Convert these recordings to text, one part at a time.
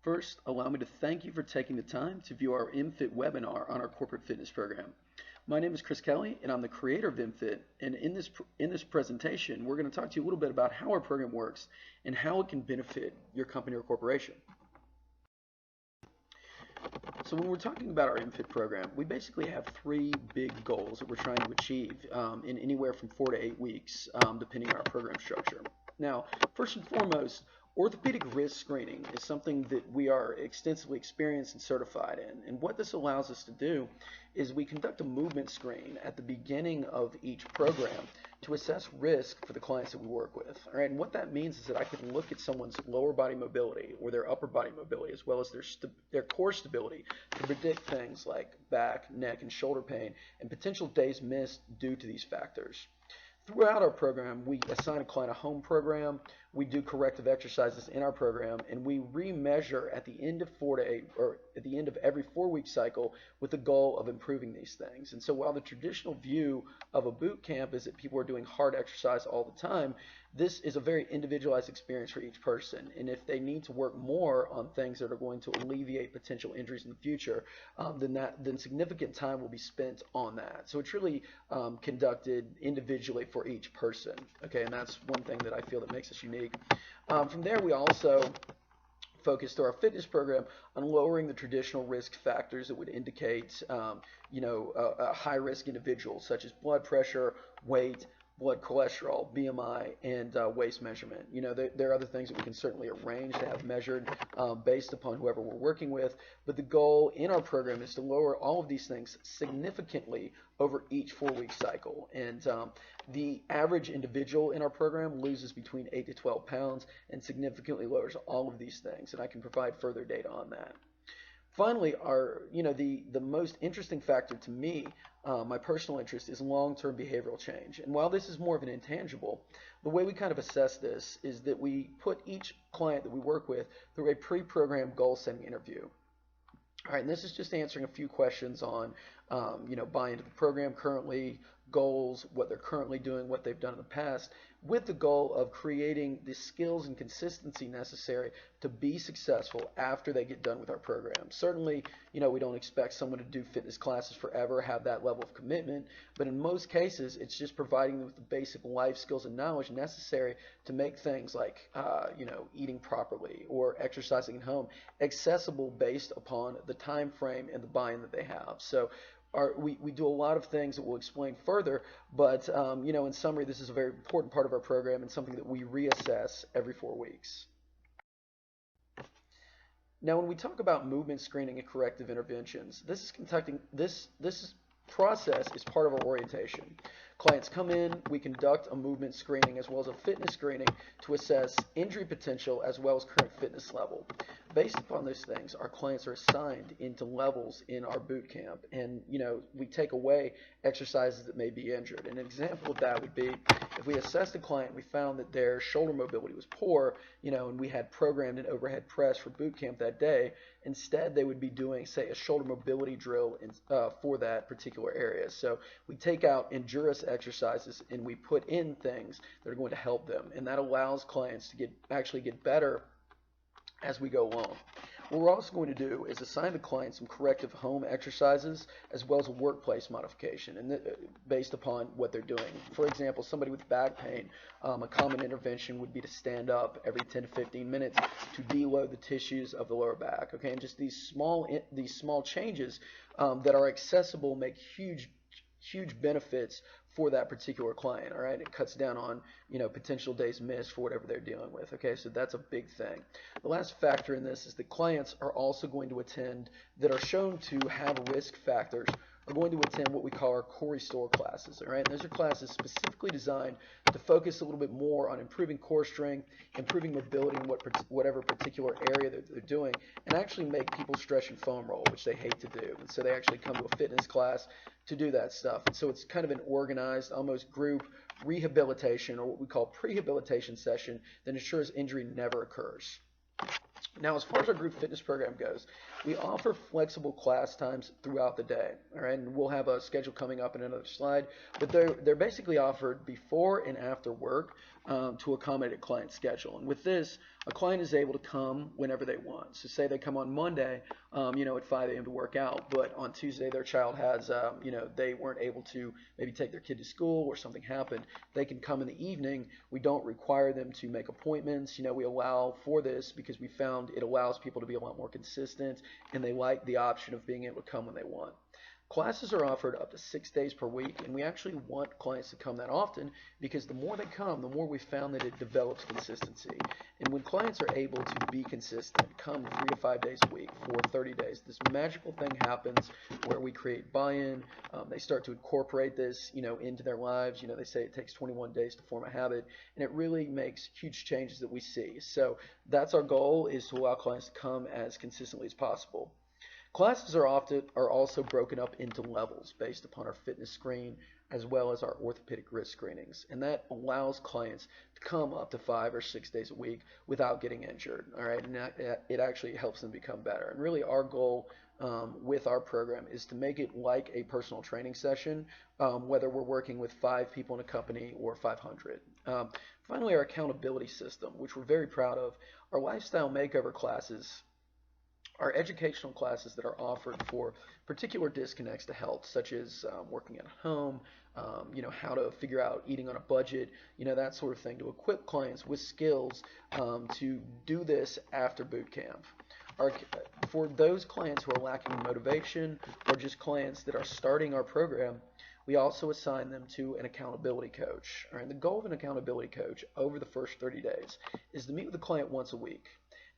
First, allow me to thank you for taking the time to view our MFIT webinar on our corporate fitness program. My name is Chris Kelly, and I'm the creator of MFIT. And in this presentation, we're going to talk to you a little bit about how our program works and how it can benefit your company or corporation. So when we're talking about our MFIT program, we basically have three big goals that we're trying to achieve in anywhere from 4 to 8 weeks, depending on our program structure. Now, first and foremost, orthopedic risk screening is something that we are extensively experienced and certified in. And what this allows us to do is we conduct a movement screen at the beginning of each program to assess risk for the clients that we work with. All right, and what that means is that I can look at someone's lower body mobility or their upper body mobility as well as their core stability to predict things like back, neck, and shoulder pain and potential days missed due to these factors. Throughout our program, we assign a client a home program, we do corrective exercises in our program, and we remeasure at the end of 4 to 8, or at the end of every 4-week cycle with the goal of improving these things. And so while the traditional view of a boot camp is that people are doing hard exercise all the time, this is a very individualized experience for each person. And if they need to work more on things that are going to alleviate potential injuries in the future, then significant time will be spent on that. So it's really conducted individually for each person. Okay, and that's one thing that I feel that makes us unique. From there, we also focused our fitness program on lowering the traditional risk factors that would indicate, a high-risk individual, such as blood pressure, weight, blood cholesterol, BMI, and waist measurement. There are other things that we can certainly arrange to have measured based upon whoever we're working with, but the goal in our program is to lower all of these things significantly over each 4-week cycle. And the average individual in our program loses between 8 to 12 pounds and significantly lowers all of these things, and I can provide further data on that. Finally, the most interesting factor to me, my personal interest, is long-term behavioral change. And while this is more of an intangible, the way we kind of assess this is that we put each client that we work with through a pre-programmed goal-setting interview. All right, and this is just answering a few questions on, buy into the program currently, goals, what they're currently doing, what they've done in the past, with the goal of creating the skills and consistency necessary to be successful after they get done with our program. Certainly, we don't expect someone to do fitness classes forever, have that level of commitment, but in most cases, it's just providing them with the basic life skills and knowledge necessary to make things like, eating properly or exercising at home accessible based upon the time frame and the buy-in that they have. So we do a lot of things that we'll explain further, but in summary, this is a very important part of our program and something that we reassess every 4 weeks. Now, when we talk about movement screening and corrective interventions, this process is part of our orientation. Clients come in, we conduct a movement screening as well as a fitness screening to assess injury potential as well as current fitness level. Based upon those things, our clients are assigned into levels in our boot camp, and we take away exercises that may be injured. And an example of that would be if we assessed a client, we found that their shoulder mobility was poor, and we had programmed an overhead press for boot camp that day. Instead, they would be doing, say, a shoulder mobility drill for that particular area. So we take out endurance exercises and we put in things that are going to help them, and that allows clients to actually get better as we go along. What we're also going to do is assign the client some corrective home exercises as well as a workplace modification, and based upon what they're doing. For example, somebody with back pain, a common intervention would be to stand up every 10 to 15 minutes to deload the tissues of the lower back. Okay, and just these small changes that are accessible make huge benefits for that particular client. All right, it cuts down on potential days missed for whatever they're dealing with. Okay, so that's a big thing. The last factor in this is that clients are also going to attend, that are shown to have risk factors, are going to attend what we call our core restore classes. All right, and those are classes specifically designed to focus a little bit more on improving core strength, improving mobility in whatever particular area that they're doing, and actually make people stretch and foam roll, which they hate to do. And so they actually come to a fitness class to do that stuff. And so it's kind of an organized, almost group rehabilitation, or what we call prehabilitation session, that ensures injury never occurs. Now, as far as our group fitness program goes, we offer flexible class times throughout the day. All right, and we'll have a schedule coming up in another slide, but they're basically offered before and after work to accommodate a client's schedule. And with this, a client is able to come whenever they want. So say they come on Monday, at 5 a.m. to work out, but on Tuesday their child has, they weren't able to maybe take their kid to school or something happened. They can come in the evening. We don't require them to make appointments. We allow for this because we found it allows people to be a lot more consistent, and they like the option of being able to come when they want. Classes are offered up to 6 days per week, and we actually want clients to come that often because the more they come, the more we found that it develops consistency. And when clients are able to be consistent, come 3 to 5 days a week for 30 days, this magical thing happens where we create buy-in. They start to incorporate this, into their lives. They say it takes 21 days to form a habit, and it really makes huge changes that we see. So that's our goal, is to allow clients to come as consistently as possible. Classes are also broken up into levels based upon our fitness screen as well as our orthopedic risk screenings, and that allows clients to come up to 5 or 6 days a week without getting injured. All right, and it actually helps them become better. And really, our goal with our program is to make it like a personal training session, whether we're working with 5 people in a company or 500. Finally, our accountability system, which we're very proud of. Our lifestyle makeover classes are educational classes that are offered for particular disconnects to health, such as working at home, how to figure out eating on a budget, that sort of thing, to equip clients with skills to do this after boot camp. For those clients who are lacking motivation or just clients that are starting our program, we also assign them to an accountability coach. All right, the goal of an accountability coach over the first 30 days is to meet with the client once a week.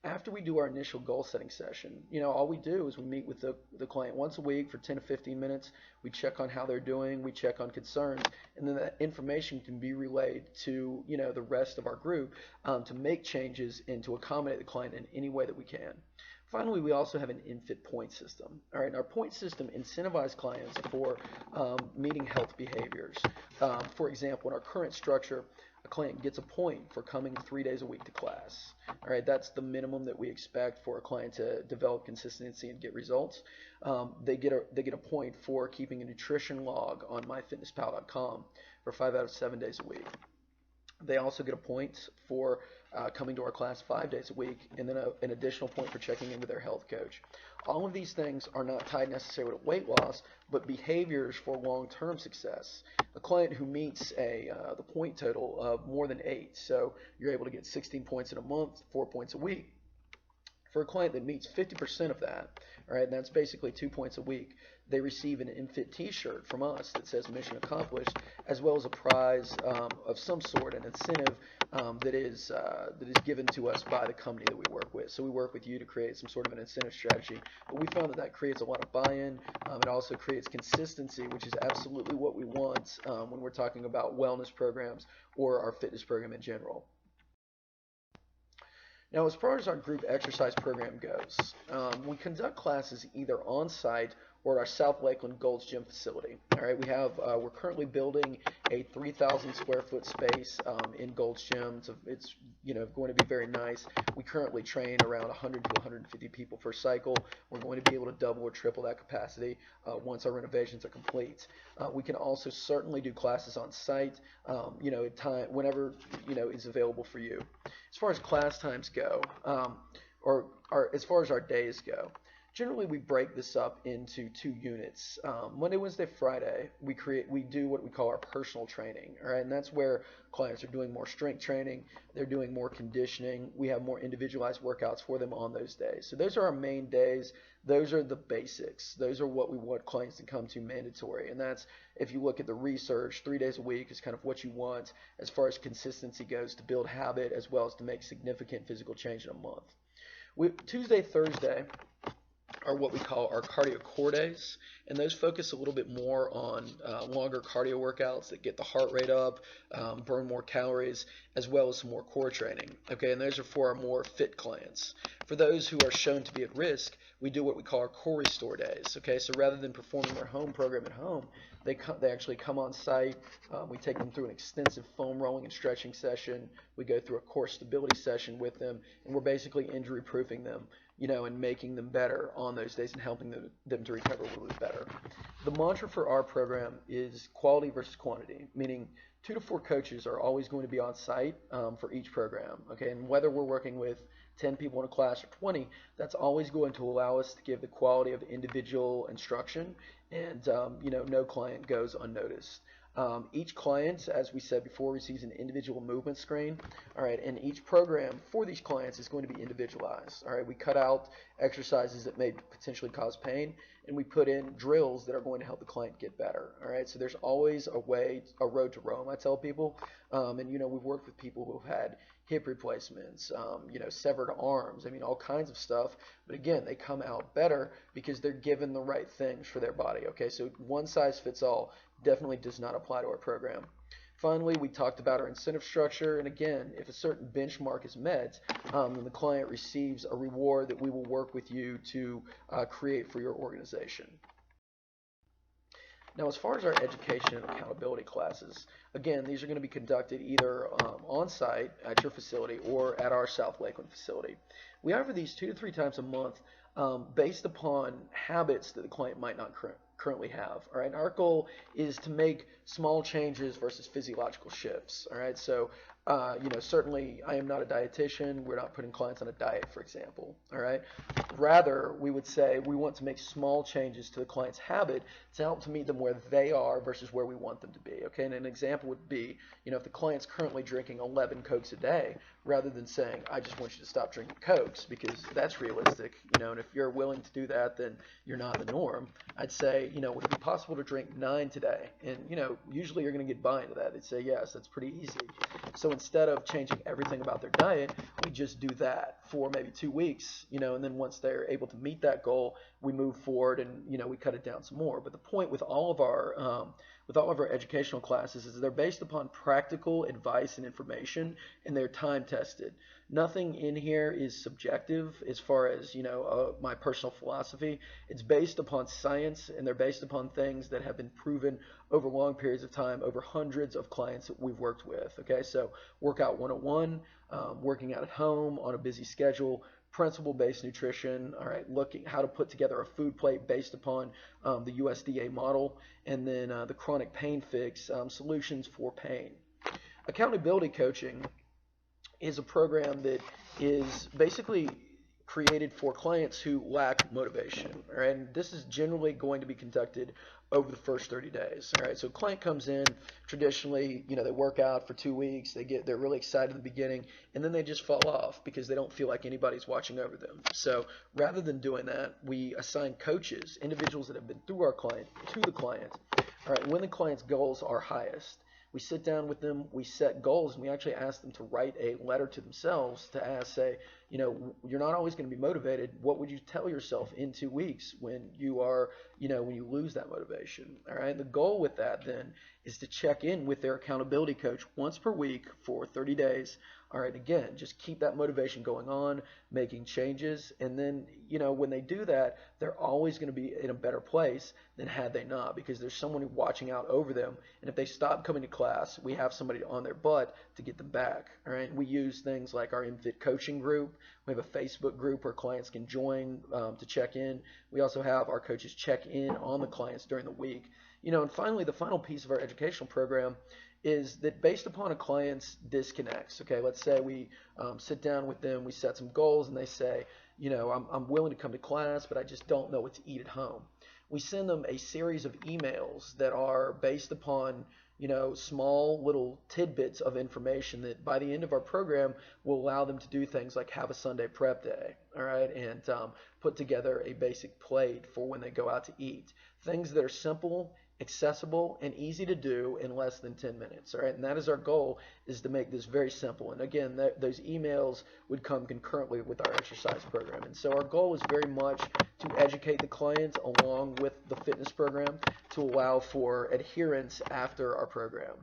After we do our initial goal setting session, all we do is we meet with the client once a week for 10 to 15 minutes. We check on how they're doing, we check on concerns, and then that information can be relayed to, the rest of our group to make changes and to accommodate the client in any way that we can. Finally, we also have an MFIT point system. All right, and our point system incentivizes clients for meeting health behaviors. For example, in our current structure, a client gets a point for coming 3 days a week to class. All right, that's the minimum that we expect for a client to develop consistency and get results. They get a point for keeping a nutrition log on myfitnesspal.com for 5 out of 7 days a week. They also get a point for coming to our class 5 days a week, and then an additional point for checking in with their health coach. All of these things are not tied necessarily to weight loss, but behaviors for long-term success. A client who meets the point total of more than 8, so you're able to get 16 points in a month, 4 points a week. For a client that meets 50% of that, all right, and that's basically 2 points a week, they receive an MFIT t-shirt from us that says mission accomplished, as well as a prize of some sort, an incentive that is given to us by the company that we work with. So we work with you to create some sort of an incentive strategy. But we found that creates a lot of buy-in. It also creates consistency, which is absolutely what we want when we're talking about wellness programs or our fitness program in general. Now, as far as our group exercise program goes, we conduct classes either on-site or at our South Lakeland Gold's Gym facility. All right, we're currently building a 3,000 square foot space in Gold's Gym. It's going to be very nice. We currently train around 100 to 150 people per cycle. We're going to be able to double or triple that capacity once our renovations are complete. We can also certainly do classes on site, whenever is available for you. As far as class times go, or as far as our days go, generally we break this up into 2 units. Monday, Wednesday, Friday, we do what we call our personal training. All right, and that's where clients are doing more strength training, they're doing more conditioning. We have more individualized workouts for them on those days. So those are our main days. Those are the basics. Those are what we want clients to come to mandatory. And that's, if you look at the research, 3 days a week is kind of what you want as far as consistency goes, to build habit as well as to make significant physical change in a month. Tuesday, Thursday are what we call our cardio core days, and those focus a little bit more on longer cardio workouts that get the heart rate up, burn more calories, as well as some more core training. Okay, and those are for our more fit clients. For those who are shown to be at risk, we do what we call our core restore days. Okay, so rather than performing their home program at home, they actually come on site. We take them through an extensive foam rolling and stretching session. We go through a core stability session with them, and we're basically injury proofing them, and making them better on those days and helping them to recover a little bit better. The mantra for our program is quality versus quantity, meaning 2 to 4 coaches are always going to be on site for each program. Okay, and whether we're working with 10 people in a class or 20, that's always going to allow us to give the quality of individual instruction, and no client goes unnoticed. Each client, as we said before, receives an individual movement screen. All right, and each program for these clients is going to be individualized. All right, we cut out exercises that may potentially cause pain, and we put in drills that are going to help the client get better. All right, so there's always a road to Rome, I tell people. And we've worked with people who've had hip replacements, severed arms, I mean, all kinds of stuff. But again, they come out better because they're given the right things for their body. Okay, so one size fits all definitely does not apply to our program. Finally, we talked about our incentive structure, and again, if a certain benchmark is met, then the client receives a reward that we will work with you to create for your organization. Now, as far as our education and accountability classes, again, these are going to be conducted either on-site at your facility or at our South Lakeland facility. We offer these 2 to 3 times a month based upon habits that the client might not currently have. All right, and our goal is to make small changes versus physiological shifts. All right, so certainly I am not a dietitian. We're not putting clients on a diet, for example. All right, rather we would say we want to make small changes to the client's habit to help to meet them where they are versus where we want them to be. Okay, and an example would be, if the client's currently drinking 11 Cokes a day, rather than saying, I just want you to stop drinking Cokes, because that's realistic, and if you're willing to do that, then you're not the norm. I'd say, would it be possible to drink 9 today? And, usually you're going to get buy into that. They'd say, yes, that's pretty easy. So instead of changing everything about their diet, we just do that for maybe 2 weeks, and then once they're able to meet that goal, we move forward and, we cut it down some more. But the point with all of our educational classes is they're based upon practical advice and information, and they're time tested. Nothing in here is subjective as far as my personal philosophy. It's based upon science, and they're based upon things that have been proven over long periods of time, over hundreds of clients that we've worked with. Okay, so Workout 101, working out at home on a busy schedule, principle-based nutrition, all right, looking how to put together a food plate based upon the USDA model, and then the chronic pain fix, solutions for pain. Accountability coaching is a program that is basically created for clients who lack motivation. All right, and this is generally going to be conducted over the first 30 days. All right, so a client comes in, traditionally, they work out for 2 weeks, they're really excited at the beginning, and then they just fall off because they don't feel like anybody's watching over them. So rather than doing that, we assign coaches, individuals that have been through our client, to the client. All right, when the client's goals are highest, we sit down with them, we set goals, and we actually ask them to write a letter to themselves to say, you're not always going to be motivated. What would you tell yourself in 2 weeks when you are, when you lose that motivation? All right. The goal with that then is to check in with their accountability coach once per week for 30 days. All right. Again, just keep that motivation going on, making changes. And then, when they do that, they're always going to be in a better place than had they not, because there's someone watching out over them. And if they stop coming to class, we have somebody on their butt to get them back. All right. We use things like our MFIT coaching group. We have a Facebook group where clients can join to check in. We also have our coaches check in on the clients during the week. And finally, the final piece of our educational program is that based upon a client's disconnects, okay, let's say we sit down with them, we set some goals, and they say, I'm willing to come to class, but I just don't know what to eat at home. We send them a series of emails that are based upon small little tidbits of information that by the end of our program will allow them to do things like have a Sunday prep day, all right, and put together a basic plate for when they go out to eat. Things that are simple, accessible, and easy to do in less than 10 minutes, all right, and that is our goal, is to make this very simple. And again, those emails would come concurrently with our exercise program. And so our goal is very much to educate the client along with the fitness program to allow for adherence after our program.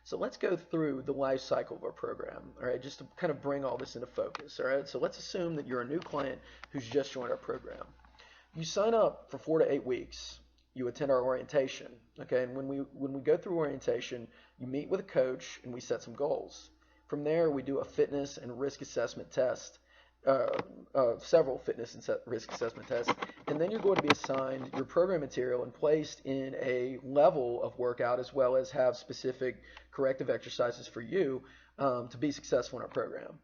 So let's go through the life cycle of our program, all right, just to kind of bring all this into focus, all right. So let's assume that you're a new client who's just joined our program. You sign up for 4 to 8 weeks. You attend our orientation, okay, and when we go through orientation, you meet with a coach and we set some goals. From there, we do a fitness and risk assessment test, several fitness and risk assessment tests, and then you're going to be assigned your program material and placed in a level of workout as well as have specific corrective exercises for you to be successful in our program.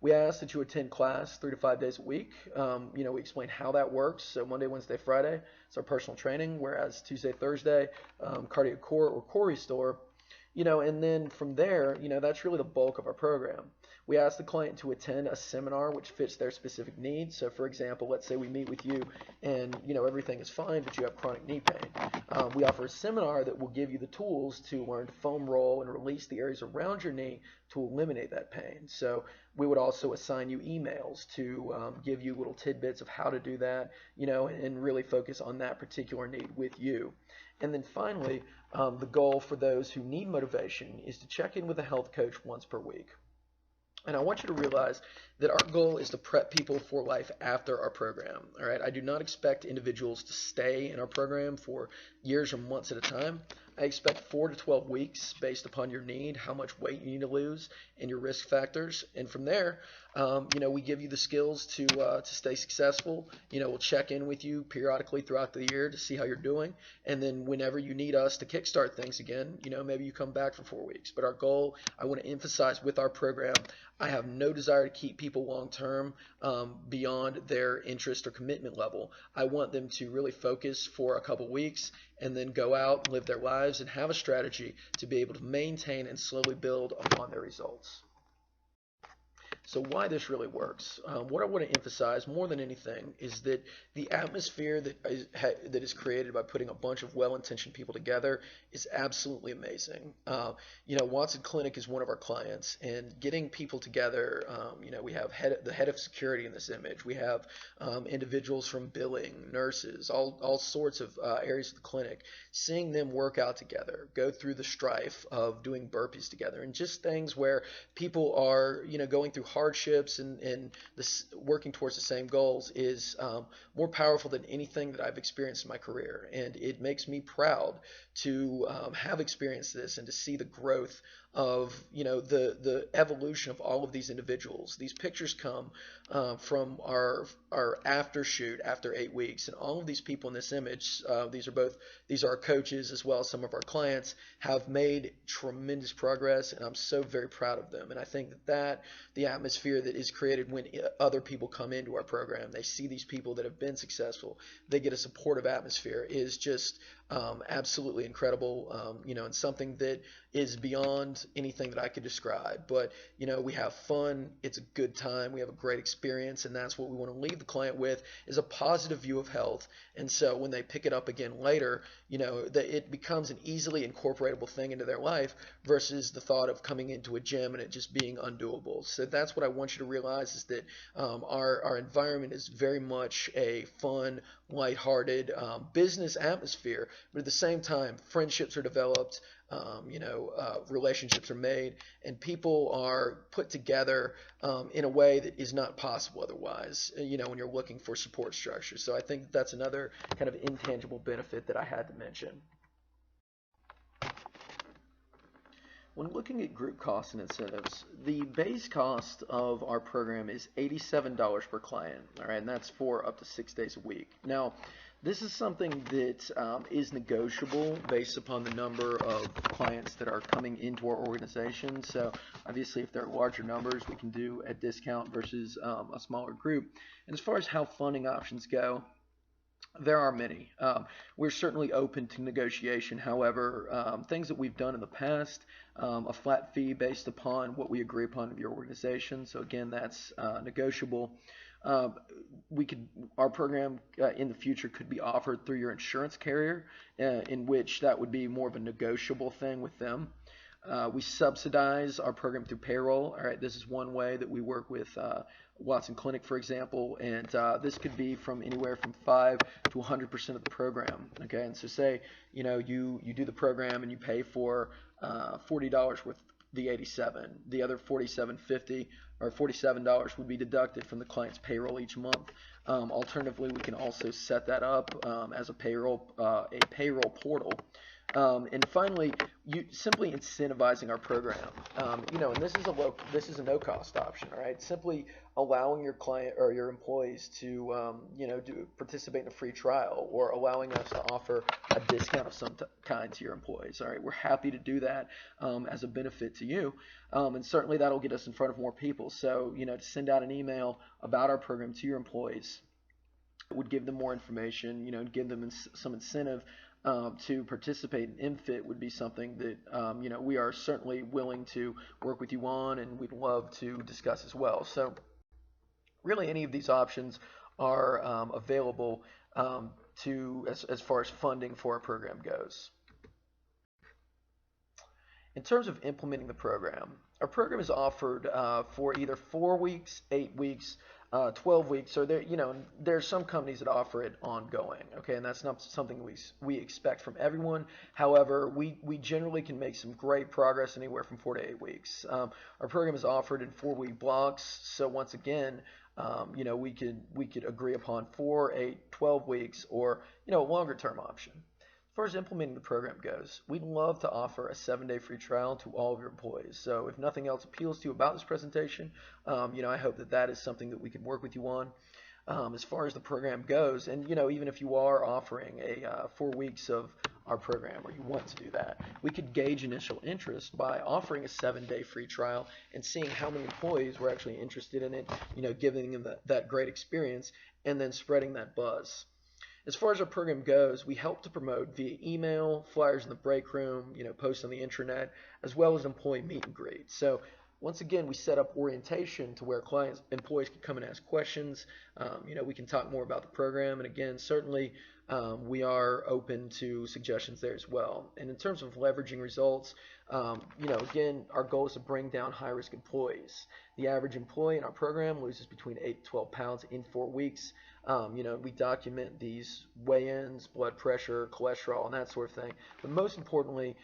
We ask that you attend class 3 to 5 days a week. We explain how that works. So Monday, Wednesday, Friday, it's our personal training, whereas Tuesday, Thursday, cardio core or core restore. And then from there, that's really the bulk of our program. We ask the client to attend a seminar which fits their specific needs. So for example, let's say we meet with you and everything is fine, but you have chronic knee pain. We offer a seminar that will give you the tools to learn to foam roll and release the areas around your knee to eliminate that pain. So we would also assign you emails to give you little tidbits of how to do that, and really focus on that particular need with you. And then finally, the goal for those who need motivation is to check in with a health coach once per week. And I want you to realize that our goal is to prep people for life after our program. All right, I do not expect individuals to stay in our program for years or months at a time. I expect 4 to 12 weeks based upon your need, how much weight you need to lose, and your risk factors. And from there, we give you the skills to stay successful. We'll check in with you periodically throughout the year to see how you're doing. And then whenever you need us to kickstart things again, maybe you come back for 4 weeks. But our goal, I want to emphasize with our program, I have no desire to keep people long term beyond their interest or commitment level. I want them to really focus for a couple weeks and then go out and live their lives and have a strategy to be able to maintain and slowly build upon their results. So why this really works. What I want to emphasize more than anything is that the atmosphere that is created by putting a bunch of well-intentioned people together is absolutely amazing. Watson Clinic is one of our clients, and getting people together, we have the head of security in this image. We have individuals from billing, nurses, all sorts of areas of the clinic. Seeing them work out together, go through the strife of doing burpees together, and just things where people are, going through hardships and working towards the same goals is more powerful than anything that I've experienced in my career. And it makes me proud to have experienced this and to see the growth of the evolution of all of these individuals. These pictures come from our after shoot after 8 weeks, and all of these people in this image, these are our coaches as well as some of our clients, have made tremendous progress, and I'm so very proud of them. And I think that the atmosphere that is created when other people come into our program, they see these people that have been successful, they get a supportive atmosphere, is just absolutely incredible, and something that is beyond anything that I could describe. But we have fun, it's a good time, we have a great experience, and that's what we want to leave the client with, is a positive view of health. And so when they pick it up again later, that it becomes an easily incorporatable thing into their life versus the thought of coming into a gym and it just being undoable. So that's what I want you to realize, is that our environment is very much a fun, lighthearted business atmosphere, but at the same time, friendships are developed, relationships are made, and people are put together in a way that is not possible otherwise, when you're looking for support structures. So I think that's another kind of intangible benefit that I had to mention. When looking at group costs and incentives, the base cost of our program is $87 per client, all right, and that's for up to 6 days a week. Now, this is something that is negotiable based upon the number of clients that are coming into our organization. So obviously, if there are larger numbers, we can do a discount versus a smaller group. And as far as how funding options go, there are many. We're certainly open to negotiation. However, things that we've done in the past, a flat fee based upon what we agree upon with your organization. So again, that's negotiable. Our program in the future could be offered through your insurance carrier, in which that would be more of a negotiable thing with them. We subsidize our program through payroll. All right, this is one way that we work with Watson Clinic, for example, and this could be from anywhere from 5 to 100% of the program. Okay, and so say you do the program and you pay for $40 worth the 87. The other $47.50 or $47 would be deducted from the client's payroll each month. Alternatively, we can also set that up as a payroll portal And finally, you simply incentivizing our program. And this is a no-cost option, all right? Simply allowing your client or your employees to, participate in a free trial, or allowing us to offer a discount of some kind to your employees. All right, we're happy to do that as a benefit to you, and certainly that'll get us in front of more people. So, to send out an email about our program to your employees would give them more information, give them some incentive to participate in MFIT would be something that we are certainly willing to work with you on, and we'd love to discuss as well. So really, any of these options are available as far as funding for our program goes. In terms of implementing the program, our program is offered for either 4 weeks, 8 weeks, 12 weeks, or there's some companies that offer it ongoing. Okay, and that's not something we expect from everyone. However, we generally can make some great progress anywhere from 4 to 8 weeks. Our program is offered in 4-week blocks. So once again, we could agree upon 4, 8, 12 weeks, or a longer term option. As far as implementing the program goes, we'd love to offer a 7-day free trial to all of your employees. So if nothing else appeals to you about this presentation, I hope that is something that we can work with you on. As far as the program goes, and even if you are offering a 4 weeks of our program, or you want to do that, we could gauge initial interest by offering a 7-day free trial and seeing how many employees were actually interested in it, giving them that great experience, and then spreading that buzz. As far as our program goes, we help to promote via email, flyers in the break room, posts on the intranet, as well as employee meet and greet. So once again, we set up orientation to where employees can come and ask questions. We can talk more about the program, and again, certainly we are open to suggestions there as well. And in terms of leveraging results, again, our goal is to bring down high-risk employees. The average employee in our program loses between 8 to 12 pounds in 4 weeks. We document these weigh-ins, blood pressure, cholesterol, and that sort of thing. But most importantly,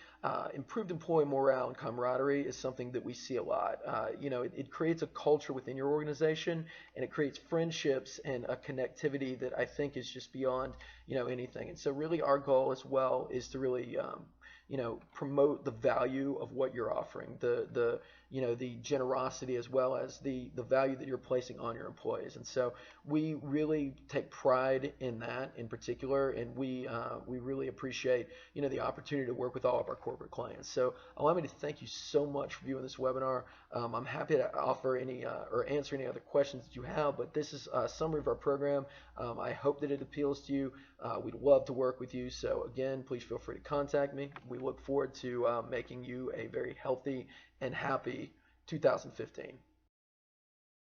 improved employee morale and camaraderie is something that we see a lot. It creates a culture within your organization, and it creates friendships and a connectivity that I think is just beyond anything. And so really our goal as well is to really promote the value of what you're offering, the generosity, as well as the value that you're placing on your employees. And so we really take pride in that in particular, and we really appreciate the opportunity to work with all of our corporate clients. So allow me to thank you so much for viewing this webinar. I'm happy to offer any or answer any other questions that you have, but this is a summary of our program. I hope that it appeals to you. We'd love to work with you. So again, please feel free to contact me. We look forward to making you a very healthy and happy 2015.